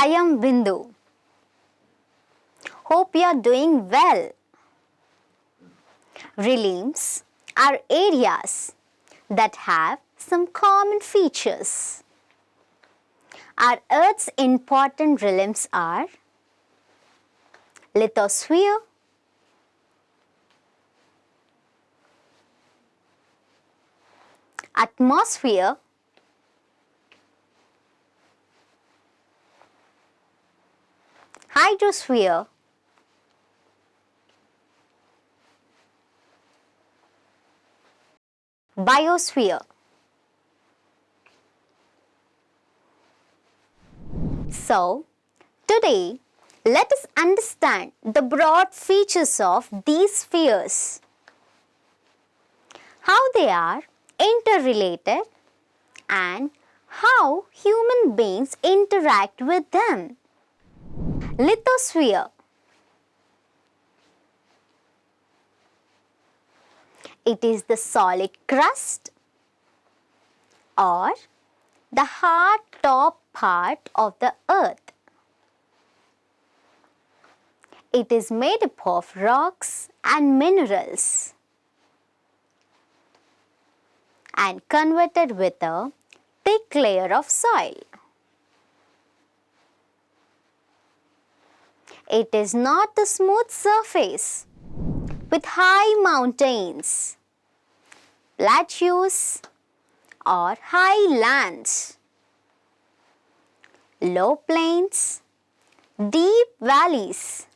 I am Bindu. Hope you are doing well. Realms are areas that have some common features. Our Earth's important realms are lithosphere, atmosphere, hydrosphere, biosphere. So, today let us understand the broad features of these spheres, how they are interrelated and how human beings interact with them. Lithosphere. It is the solid crust or the hard top part of the earth. It is made up of rocks and minerals and converted with a thick layer of soil. It is not a smooth surface with high mountains, plateaus or highlands, low plains, deep valleys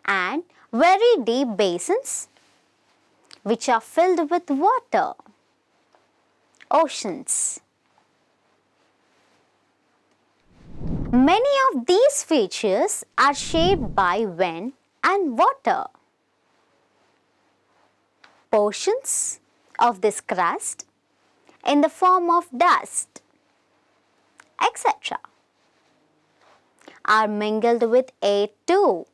and very deep basins which are filled with water, oceans. Many of these features are shaped by wind and water. Portions of this crust in the form of dust, etc., are mingled with air too.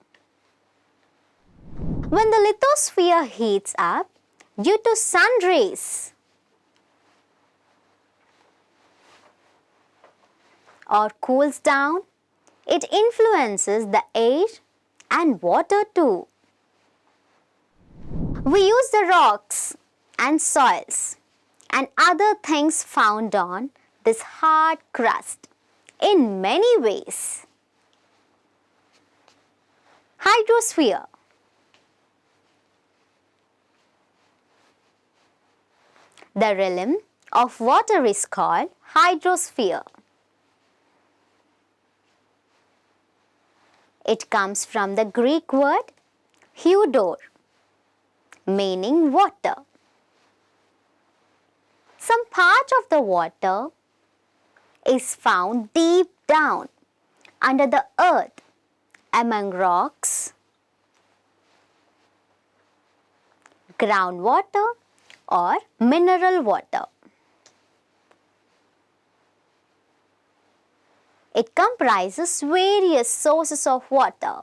When the lithosphere heats up due to sun rays or cools down, it influences the air and water too. We use the rocks and soils and other things found on this hard crust in many ways. Hydrosphere. The realm of water is called hydrosphere. It comes from the Greek word hydor, meaning water. Some part of the water is found deep down under the earth among rocks, groundwater or mineral water. It comprises various sources of water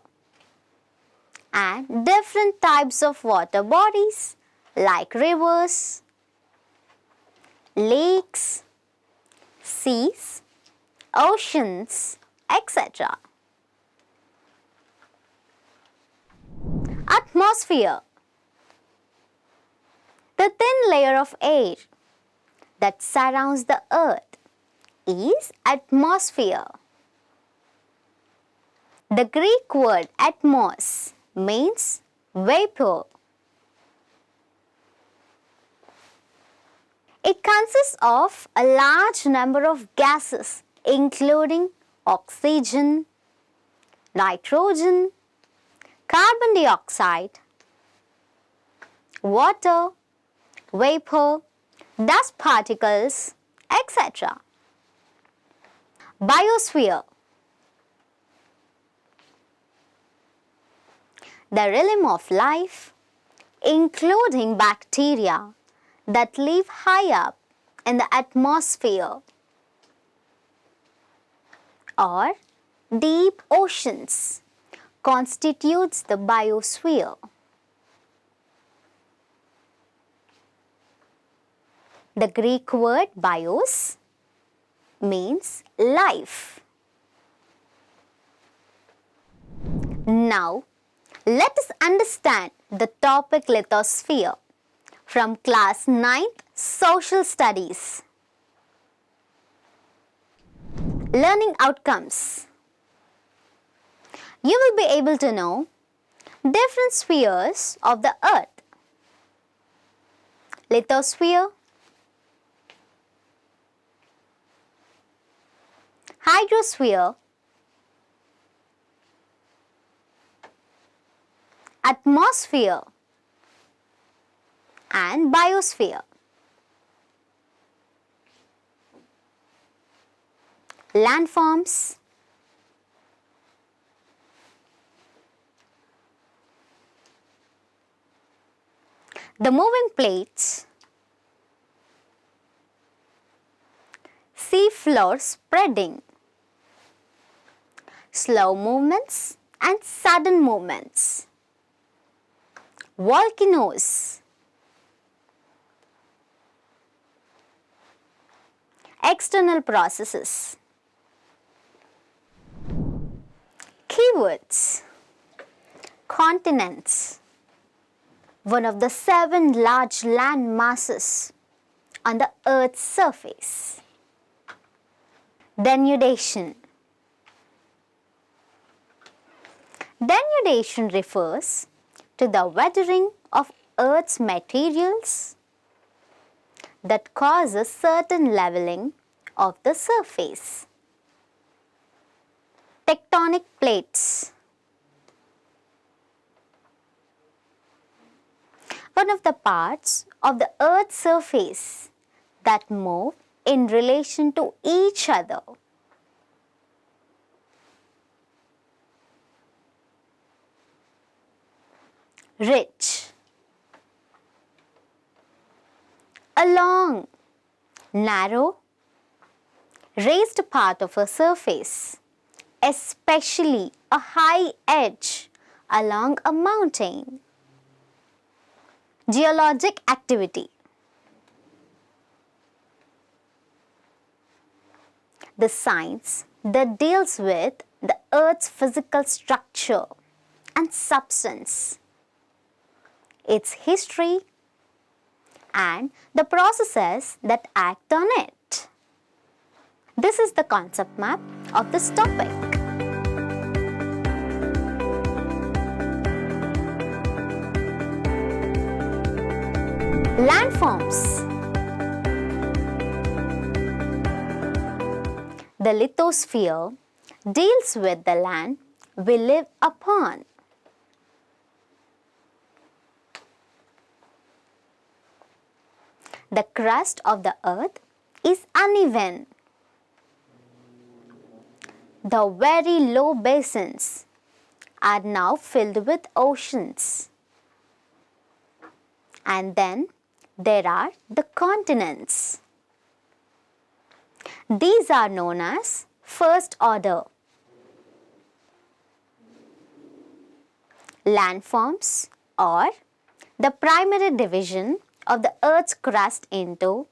and different types of water bodies like rivers, lakes, seas, oceans, etc. Atmosphere. The thin layer of air that surrounds the earth is atmosphere. The Greek word atmos means vapor. It consists of a large number of gases including oxygen, nitrogen, carbon dioxide, water, vapor, dust particles, etc. Biosphere. The realm of life, including bacteria that live high up in the atmosphere or deep oceans, constitutes the biosphere. The Greek word bios means life. Now, let us understand the topic lithosphere from class 9th Social Studies. Learning outcomes. You will be able to know different spheres of the earth. Lithosphere, hydrosphere, atmosphere and biosphere. Landforms, the moving plates, sea floor spreading, slow movements and sudden movements, volcanoes, external processes. Keywords: continents, one of the 7 large land masses on the Earth's surface. Denudation. Denudation refers to the weathering of Earth's materials that causes certain leveling of the surface. Tectonic plates. One of the parts of the Earth's surface that move in relation to each other. Ridge. A long, narrow, raised part of a surface, especially a high edge along a mountain. Geologic activity. The science that deals with the Earth's physical structure and substance, its history, and the processes that act on it. This is the concept map of this topic. Landforms. The lithosphere deals with the land we live upon. The crust of the earth is uneven. The very low basins are now filled with oceans. And then there are the continents. These are known as first order. Landforms, or the primary division of the Earth's crust into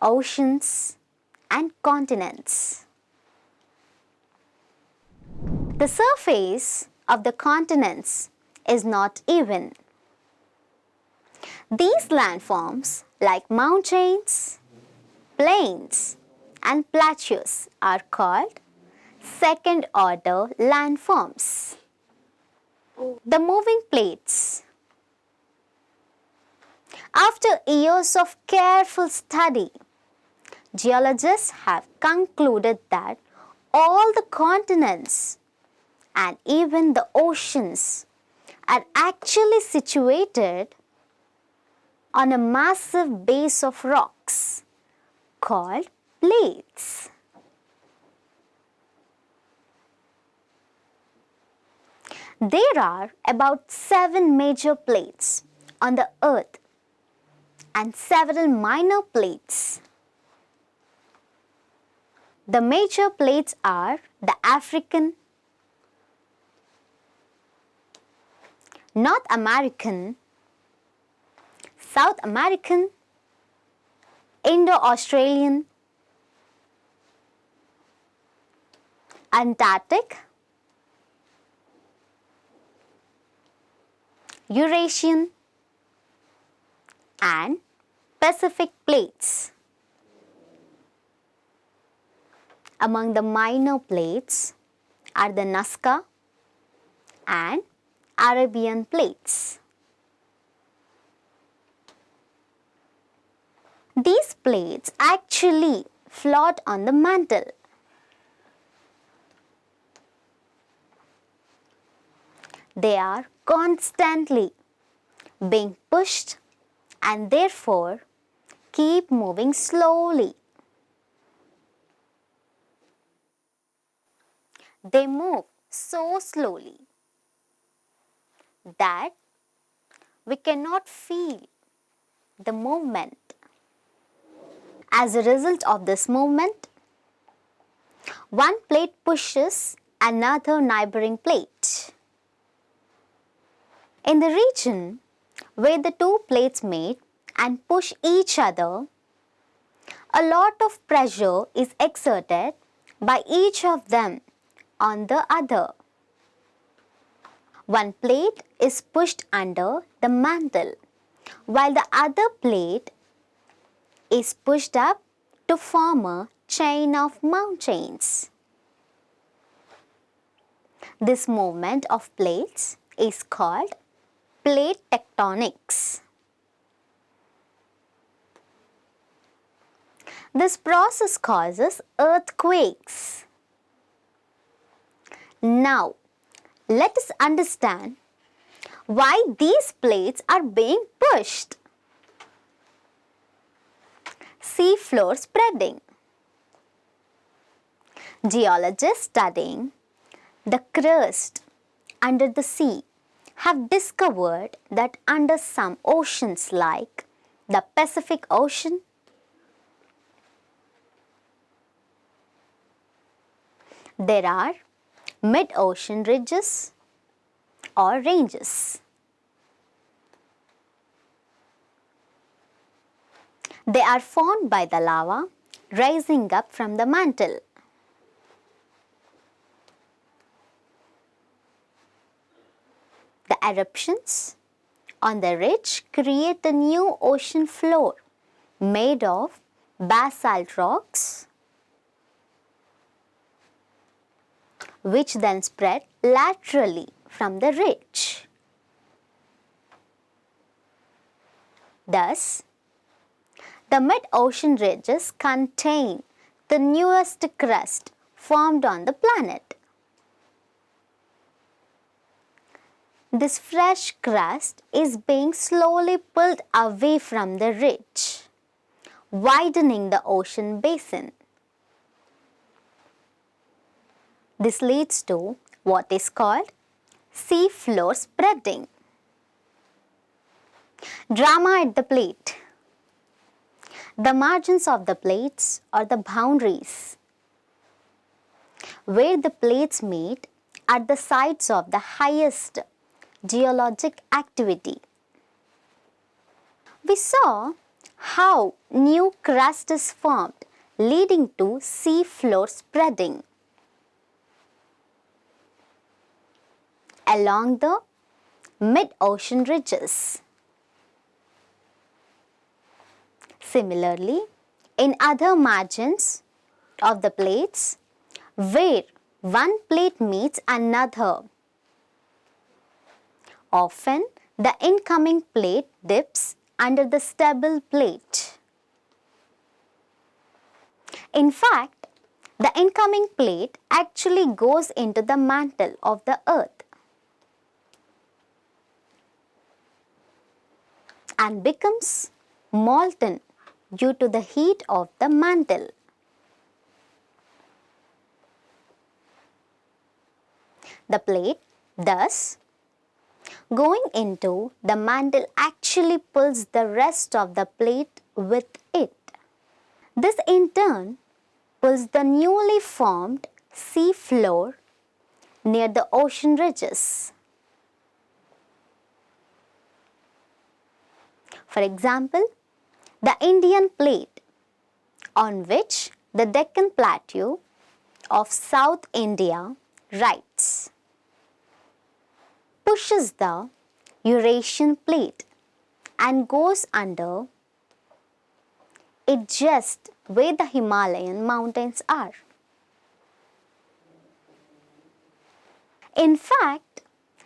oceans and continents. The surface of the continents is not even. These landforms, like mountains, plains, and plateaus, are called second order landforms. The moving plates. After years of careful study, geologists have concluded that all the continents and even the oceans are actually situated on a massive base of rocks called plates. There are about 7 major plates on the earth and several minor plates. The major plates are the African, North American, South American, Indo-Australian, Antarctic, Eurasian and Pacific plates. Among the minor plates are the Nazca and Arabian plates. These plates actually float on the mantle. They are constantly being pushed and therefore keep moving slowly. They move so slowly that we cannot feel the movement. As a result of this movement, one plate pushes another neighboring plate. In the region where the two plates meet and push each other, a lot of pressure is exerted by each of them on the other. One plate is pushed under the mantle, while the other plate is pushed up to form a chain of mountains. This movement of plates is called plate tectonics. This process causes earthquakes. Now, let us understand why these plates are being pushed. Seafloor spreading. Geologists studying the crust under the sea have discovered that under some oceans like the Pacific Ocean, there are mid-ocean ridges or ranges. They are formed by the lava rising up from the mantle. The eruptions on the ridge create a new ocean floor made of basalt rocks, which then spread laterally from the ridge. Thus, the mid-ocean ridges contain the newest crust formed on the planet. This fresh crust is being slowly pulled away from the ridge, widening the ocean basin. This leads to what is called seafloor spreading. Drama at the plate. The margins of the plates are the boundaries where the plates meet at the sites of the highest geologic activity. We saw how new crust is formed, leading to seafloor spreading. Along the mid-ocean ridges. Similarly, in other margins of the plates, where one plate meets another, often the incoming plate dips under the stable plate. In fact, the incoming plate actually goes into the mantle of the earth and becomes molten due to the heat of the mantle. The plate, thus, going into the mantle actually pulls the rest of the plate with it. This in turn pulls the newly formed sea floor near the ocean ridges. For example, the Indian plate, on which the Deccan Plateau of South India rights, pushes the Eurasian plate and goes under it just where the Himalayan mountains are. In fact,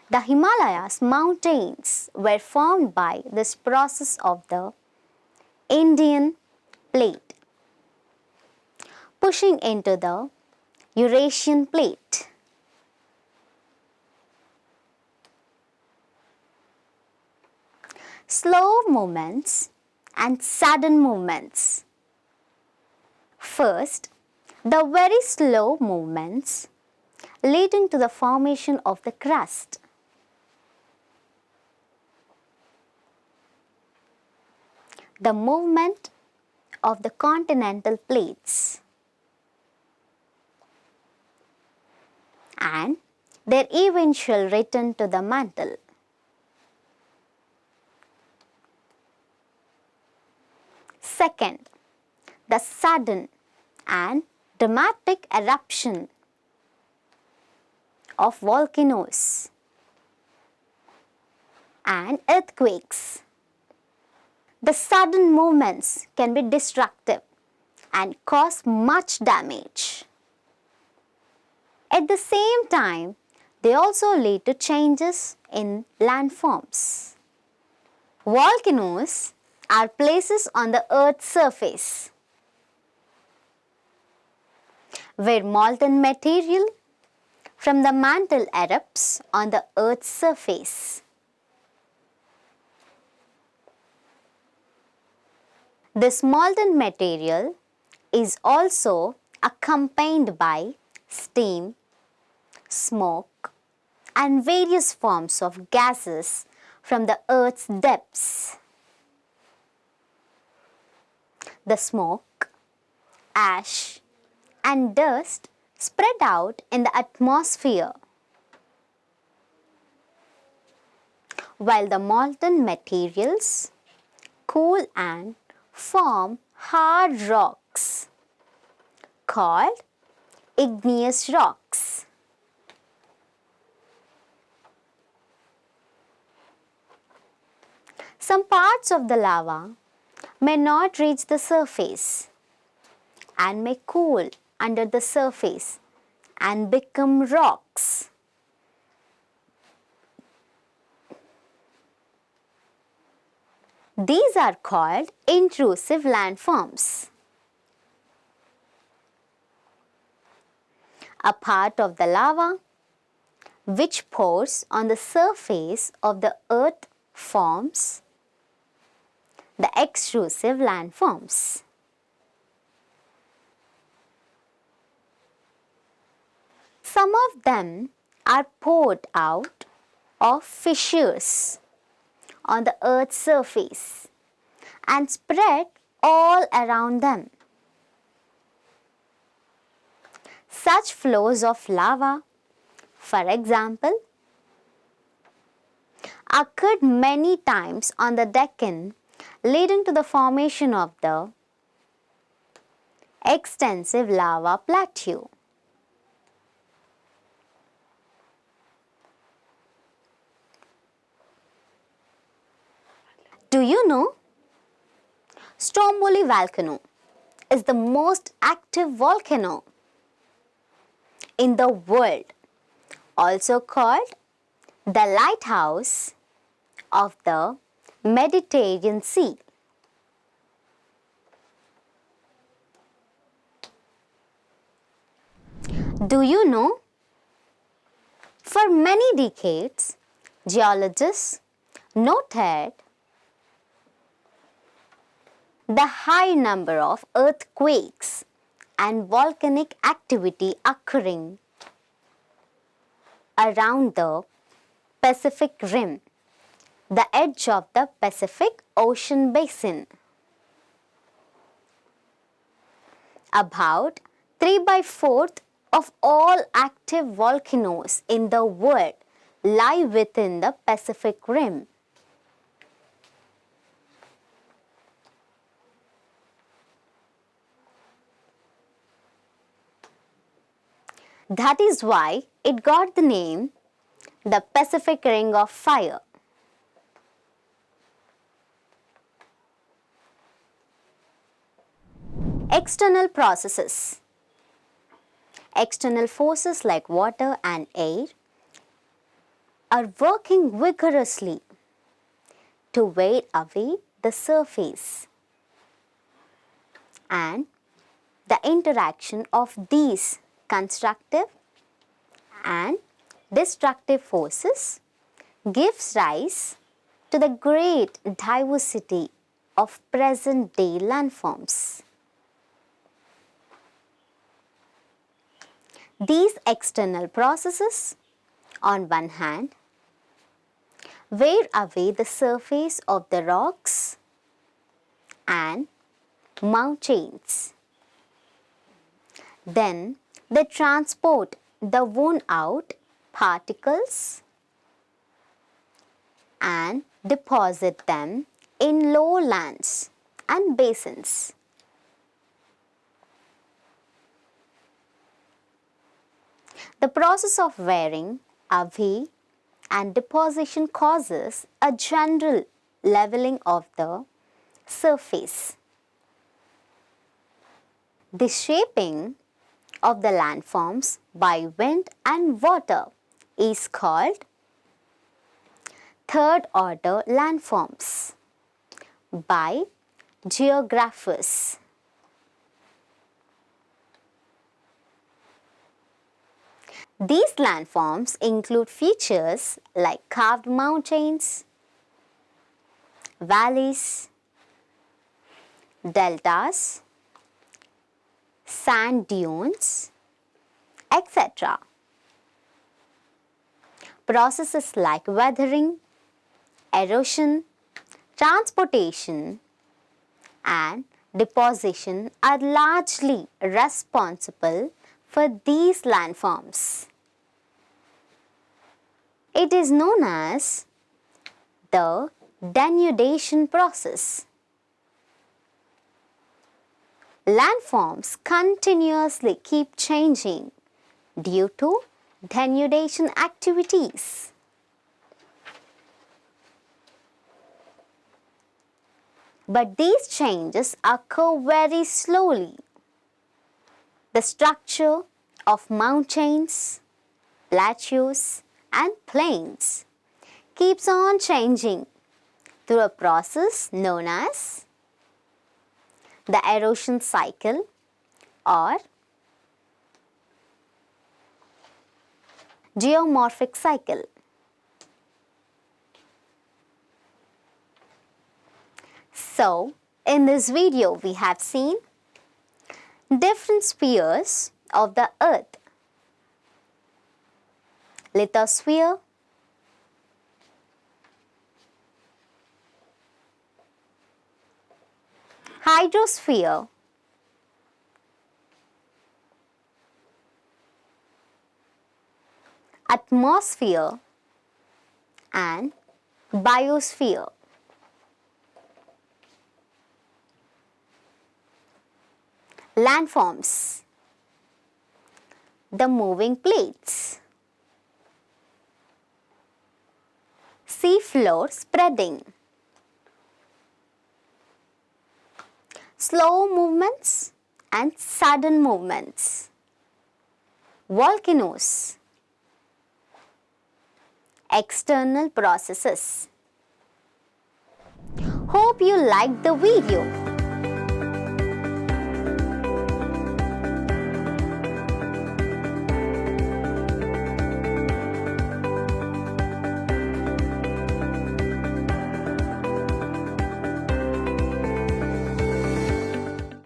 the Himalayas mountains were formed by this process of the Indian plate pushing into the Eurasian plate. Slow movements and sudden movements. First, the very slow movements leading to the formation of the crust. The movement of the continental plates and their eventual return to the mantle. Second, the sudden and dramatic eruption of volcanoes and earthquakes. The sudden movements can be destructive and cause much damage. At the same time, they also lead to changes in landforms. Volcanoes are places on the Earth's surface where molten material from the mantle erupts on the Earth's surface. This molten material is also accompanied by steam, smoke, and various forms of gases from the Earth's depths. The smoke, ash, and dust spread out in the atmosphere, while the molten materials cool and form hard rocks called igneous rocks. Some parts of the lava may not reach the surface and may cool under the surface and become rocks. These are called intrusive landforms. A part of the lava which pours on the surface of the earth forms the extrusive landforms. Some of them are poured out of fissures on the earth's surface and spread all around them. Such flows of lava, for example, occurred many times on the Deccan, leading to the formation of the extensive lava plateau. Do you know? Stromboli volcano is the most active volcano in the world, also called the lighthouse of the Mediterranean Sea. Do you know? For many decades, geologists noted the high number of earthquakes and volcanic activity occurring around the Pacific Rim, the edge of the Pacific Ocean basin. About 3/4 of all active volcanoes in the world lie within the Pacific Rim. That is why it got the name the Pacific Ring of Fire. External processes. External forces like water and air are working vigorously to wear away the surface, and the interaction of these constructive and destructive forces gives rise to the great diversity of present-day landforms. These external processes, on one hand, wear away the surface of the rocks and mountains. Then they transport the worn out particles and deposit them in lowlands and basins. The process of wearing away and deposition causes a general leveling of the surface. The shaping of the landforms by wind and water is called third-order landforms by geographers. These landforms include features like carved mountains, valleys, deltas, sand dunes, etc. Processes like weathering, erosion, transportation, and deposition are largely responsible for these landforms. It is known as the denudation process. Landforms continuously keep changing due to denudation activities. But these changes occur very slowly. The structure of mountains, plateaus, and plains keeps on changing through a process known as the erosion cycle or geomorphic cycle. So, in this video we have seen different spheres of the earth: lithosphere, hydrosphere, atmosphere, and biosphere. Landforms: the moving plates, sea floor spreading, slow movements and sudden movements, volcanoes, external processes. Hope you liked the video.